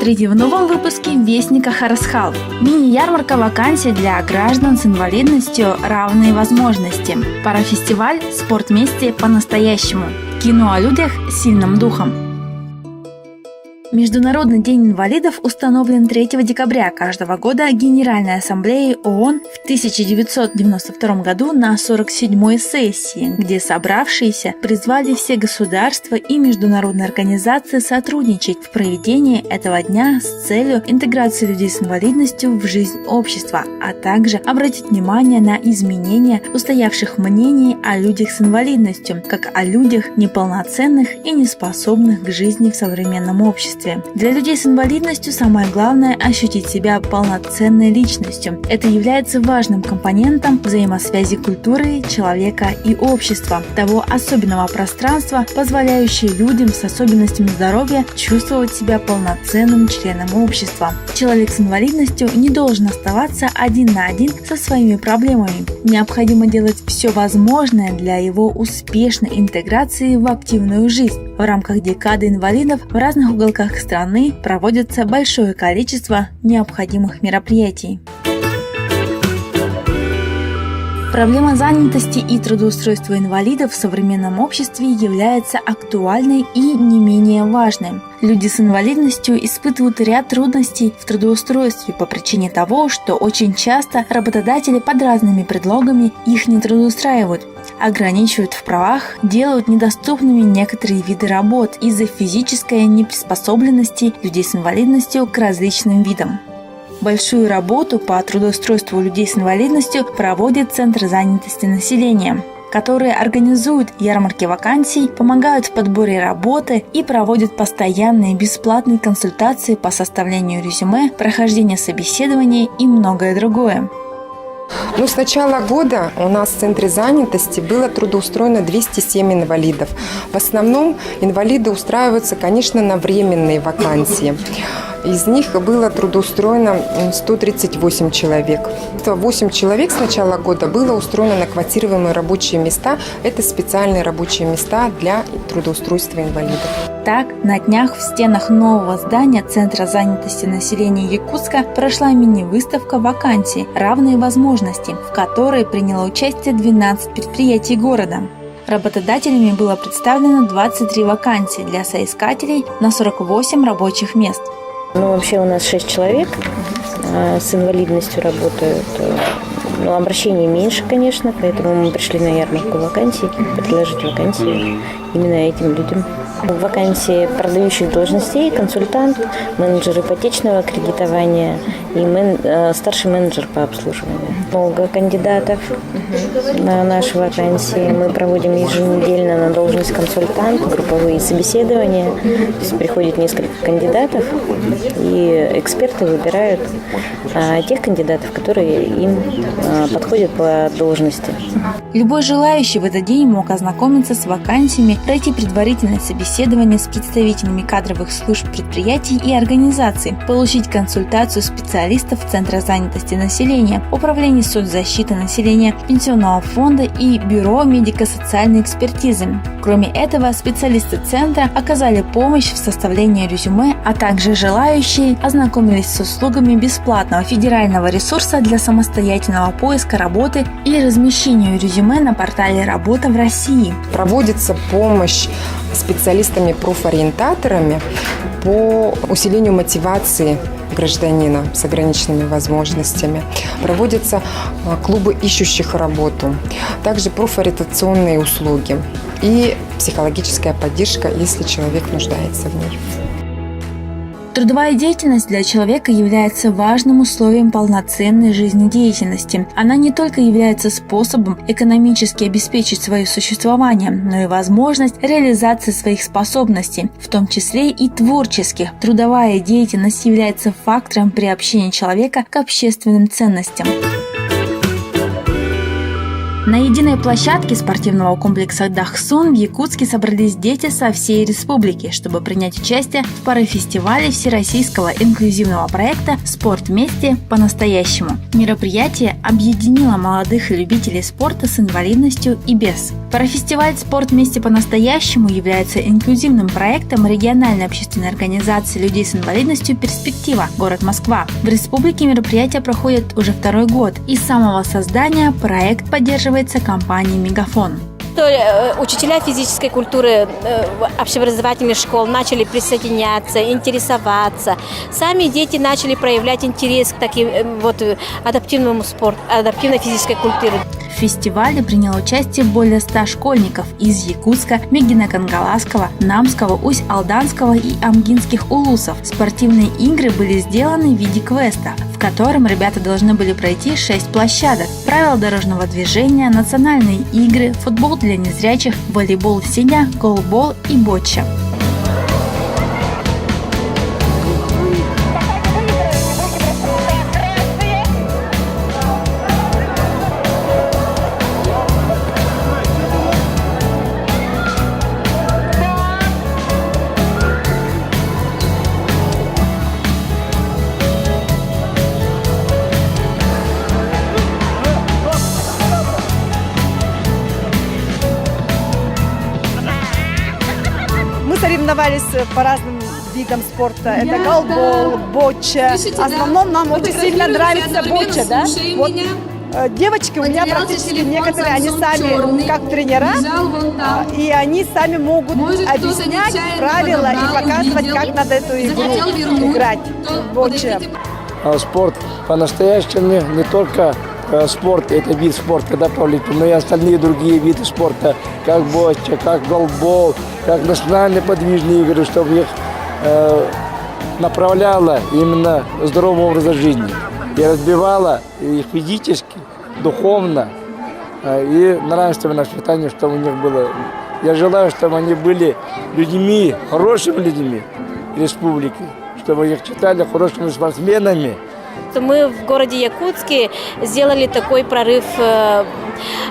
Смотрите в новом выпуске Вестника Харасхал. Мини-ярмарка вакансий для граждан с инвалидностью «Равные возможности». Парафестиваль «Спорт вместе по-настоящему». Кино о людях с сильным духом. Международный день инвалидов установлен 3 декабря каждого года Генеральной Ассамблеей ООН в 1992 году на 47-й сессии, где собравшиеся призвали все государства и международные организации сотрудничать в проведении этого дня с целью интеграции людей с инвалидностью в жизнь общества, а также обратить внимание на изменения устоявших мнений о людях с инвалидностью, как о людях неполноценных и неспособных к жизни в современном обществе. Для людей с инвалидностью самое главное – ощутить себя полноценной личностью. Это является важным компонентом взаимосвязи культуры, человека и общества, того особенного пространства, позволяющего людям с особенностями здоровья чувствовать себя полноценным членом общества. Человек с инвалидностью не должен оставаться один на один со своими проблемами. Необходимо делать все возможное для его успешной интеграции в активную жизнь. В рамках декады инвалидов в разных уголках страны проводится большое количество необходимых мероприятий. Проблема занятости и трудоустройства инвалидов в современном обществе является актуальной и не менее важной. Люди с инвалидностью испытывают ряд трудностей в трудоустройстве по причине того, что очень часто работодатели под разными предлогами их не трудоустраивают, ограничивают в правах, делают недоступными некоторые виды работ из-за физической неприспособленности людей с инвалидностью к различным видам. Большую работу по трудоустройству людей с инвалидностью проводит Центр занятости населения, которые организуют ярмарки вакансий, помогают в подборе работы и проводят постоянные бесплатные консультации по составлению резюме, прохождению собеседований и многое другое. С начала года у нас в Центре занятости было трудоустроено 207 инвалидов. В основном инвалиды устраиваются, конечно, на временные вакансии. Из них было трудоустроено 138 человек. 8 человек с начала года было устроено на квотируемые рабочие места. Это специальные рабочие места для трудоустройства инвалидов. Так, на днях в стенах нового здания Центра занятости населения Якутска прошла мини-выставка вакансий «Равные возможности», в которой приняло участие 12 предприятий города. Работодателями было представлено 23 вакансии для соискателей на 48 рабочих мест. Вообще у нас 6 человек с инвалидностью работают. Обращений меньше, конечно, поэтому мы пришли на ярмарку вакансий, предложить вакансии именно этим людям. Вакансии продающих должностей, консультант, менеджер ипотечного кредитования и старший менеджер по обслуживанию. Много кандидатов на наши вакансии. Мы проводим еженедельно на должность консультант, групповые собеседования. То есть приходит несколько кандидатов, и эксперты выбирают тех кандидатов, которые им подходят по должности. Любой желающий в этот день мог ознакомиться с вакансиями, пройти предварительное собеседование с представителями кадровых служб предприятий и организаций, получить консультацию специалистов Центра занятости населения, Управления соцзащиты населения, Пенсионного фонда и Бюро медико-социальной экспертизы. Кроме этого, специалисты Центра оказали помощь в составлении резюме, а также желающие ознакомились с услугами бесплатного федерального ресурса для самостоятельного поиска работы и размещения резюме на портале «Работа в России». Проводится помощь специалистами-профориентаторами по усилению мотивации гражданина с ограниченными возможностями. Проводятся клубы ищущих работу, также профориентационные услуги и психологическая поддержка, если человек нуждается в ней. Трудовая деятельность для человека является важным условием полноценной жизнедеятельности. Она не только является способом экономически обеспечить свое существование, но и возможность реализации своих способностей, в том числе и творческих. Трудовая деятельность является фактором приобщения человека к общественным ценностям. На единой площадке спортивного комплекса Дахсун в Якутске собрались дети со всей республики, чтобы принять участие в парафестивале всероссийского инклюзивного проекта «Спорт вместе по-настоящему». Мероприятие объединило молодых и любителей спорта с инвалидностью и без. Парафестиваль «Спорт вместе по-настоящему» является инклюзивным проектом региональной общественной организации людей с инвалидностью «Перспектива», город Москва. В республике мероприятие проходит уже второй год, и с самого создания проект поддерживается компанией «Мегафон». Учителя физической культуры общеобразовательных школ начали присоединяться, интересоваться. Сами дети начали проявлять интерес к таким адаптивному спорту, адаптивной физической культуре. В фестивале приняло участие более 100 школьников из Якутска, Мегино-Кангаласского, Намского, Усть-Алданского и Амгинских улусов. Спортивные игры были сделаны в виде квеста, в котором ребята должны были пройти 6 площадок: правила дорожного движения, национальные игры, футбол для незрячих, волейбол синя, голбол и ботча. Соревновались по разным видам спорта. Это голбол, ботча. В основном нам очень сильно нравится ботча, да? Вот девочки у меня практически некоторые, они сами как тренера, и они сами могут объяснять правила и показывать, как надо эту игру играть. Ботча. Спорт по-настоящему не только спорт, это вид спорта, да, но и остальные другие виды спорта, как ботча, как голбол, как национальные подвижные игры, чтобы их направляло именно здорового образа жизни и разбивало их физически, духовно и нравственное воспитание, чтобы у них было. Я желаю, чтобы они были людьми, хорошими людьми республики, чтобы их считали хорошими спортсменами. Мы в городе Якутске сделали такой прорыв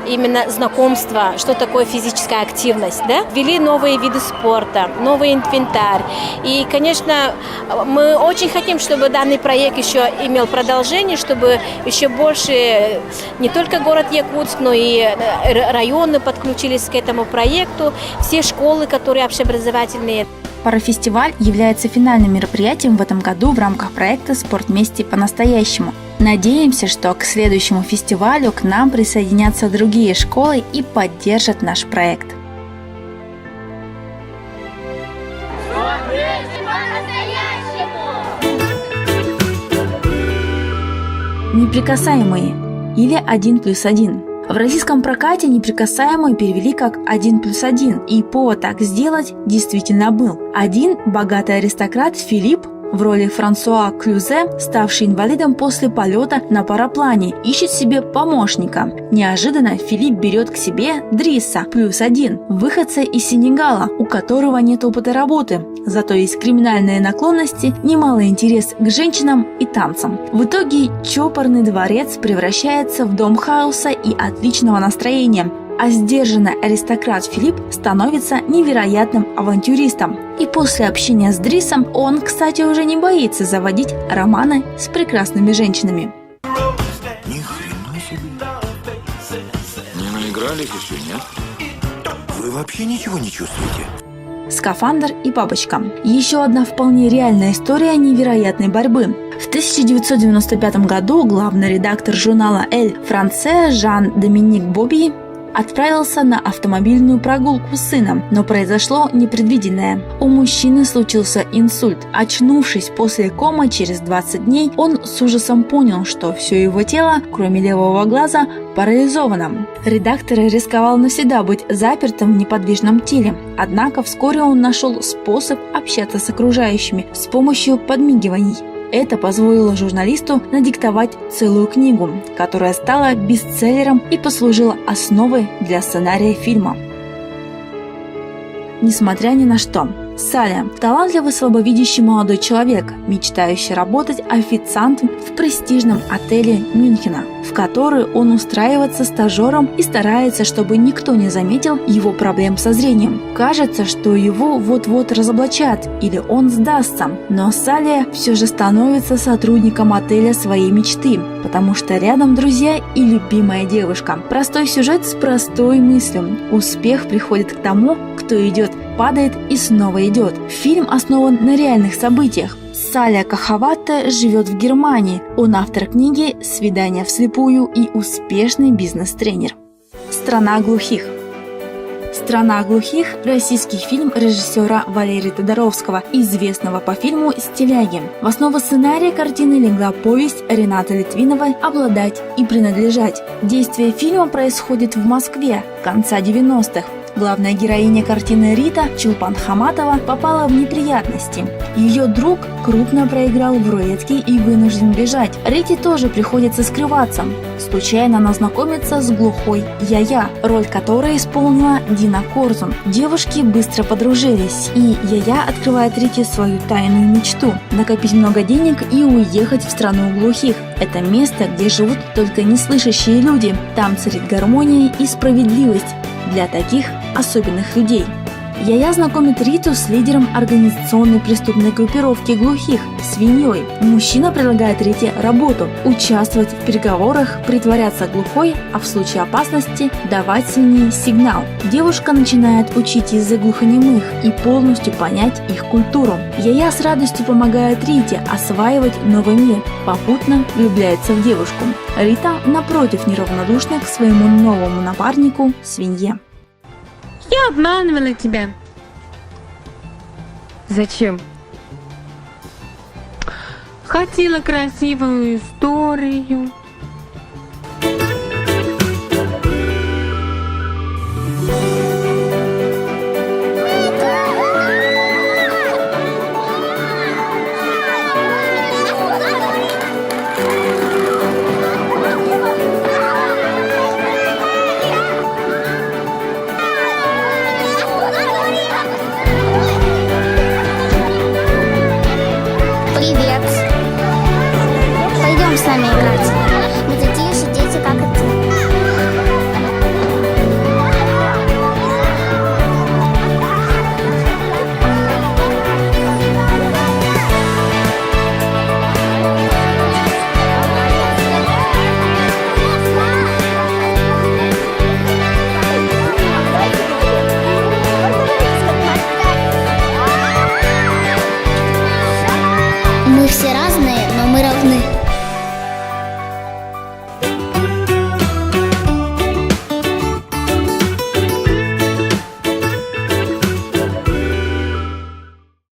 именно знакомства, что такое физическая активность. Да? Ввели новые виды спорта, новый инвентарь. И, конечно, мы очень хотим, чтобы данный проект еще имел продолжение, чтобы еще больше не только город Якутск, но и районы подключились к этому проекту, все школы, которые общеобразовательные. Парафестиваль является финальным мероприятием в этом году в рамках проекта «Спорт вместе по-настоящему». Надеемся, что к следующему фестивалю к нам присоединятся другие школы и поддержат наш проект. Неприкасаемые или 1+1. В российском прокате «Неприкасаемые» перевели как 1+1, и повод так сделать действительно был. Один богатый аристократ Филипп в роли Франсуа Клюзе, ставший инвалидом после полета на параплане, ищет себе помощника. Неожиданно Филипп берет к себе Дриса, +1, выходца из Сенегала, у которого нет опыта работы, зато есть криминальные наклонности, немалый интерес к женщинам и танцам. В итоге чопорный дворец превращается в дом хаоса и отличного настроения, а сдержанный аристократ Филипп становится невероятным авантюристом. И после общения с Дрисом он, кстати, уже не боится заводить романы с прекрасными женщинами. Ни хрена себе. Не наигрались еще, нет? Вы вообще ничего не чувствуете? Скафандр и бабочка. Еще одна вполне реальная история невероятной борьбы. В 1995 году главный редактор журнала «Эль Франце» Жан-Доминик Боби отправился на автомобильную прогулку с сыном, но произошло непредвиденное. У мужчины случился инсульт. Очнувшись после комы через 20 дней, он с ужасом понял, что все его тело, кроме левого глаза, парализовано. Редактор рисковал навсегда быть запертым в неподвижном теле. Однако вскоре он нашел способ общаться с окружающими с помощью подмигиваний. Это позволило журналисту надиктовать целую книгу, которая стала бестселлером и послужила основой для сценария фильма. Несмотря ни на что, Саля – талантливый слабовидящий молодой человек, мечтающий работать официантом в престижном отеле Мюнхена, в который он устраивается стажером и старается, чтобы никто не заметил его проблем со зрением. Кажется, что его вот-вот разоблачат или он сдастся, но Саля все же становится сотрудником отеля своей мечты, потому что рядом друзья и любимая девушка. Простой сюжет с простой мыслью. Успех приходит к тому, кто идет, падает и снова идет. Фильм основан на реальных событиях. Саля Кахавата живет в Германии. Он автор книги «Свидание вслепую» и успешный бизнес-тренер. Страна глухих. «Страна глухих» – российский фильм режиссера Валерия Тодоровского, известного по фильму «Стиляги». В основу сценария картины легла повесть Ренаты Литвиновой «Обладать и принадлежать». Действие фильма происходит в Москве конца 90-х. Главная героиня картины Рита Чулпан Хаматова попала в неприятности. Ее друг крупно проиграл в рулетке и вынужден бежать. Рите тоже приходится скрываться. Случайно она знакомится с глухой Я-Я, роль которой исполнила Дина Корзун. Девушки быстро подружились, и Я-Я открывает Рите свою тайную мечту – накопить много денег и уехать в страну глухих. Это место, где живут только неслышащие люди. Там царит гармония и справедливость для таких особенных людей. Я знакомит Риту с лидером организационной преступной группировки глухих – Свиньей. Мужчина предлагает Рите работу, участвовать в переговорах, притворяться глухой, а в случае опасности давать Свинье сигнал. Девушка начинает учить язык глухонемых и полностью понять их культуру. Я с радостью помогает Рите осваивать новый мир, попутно влюбляется в девушку. Рита, напротив, неравнодушна к своему новому напарнику – Свинье. Я обманывала тебя. Зачем? Хотела красивую историю,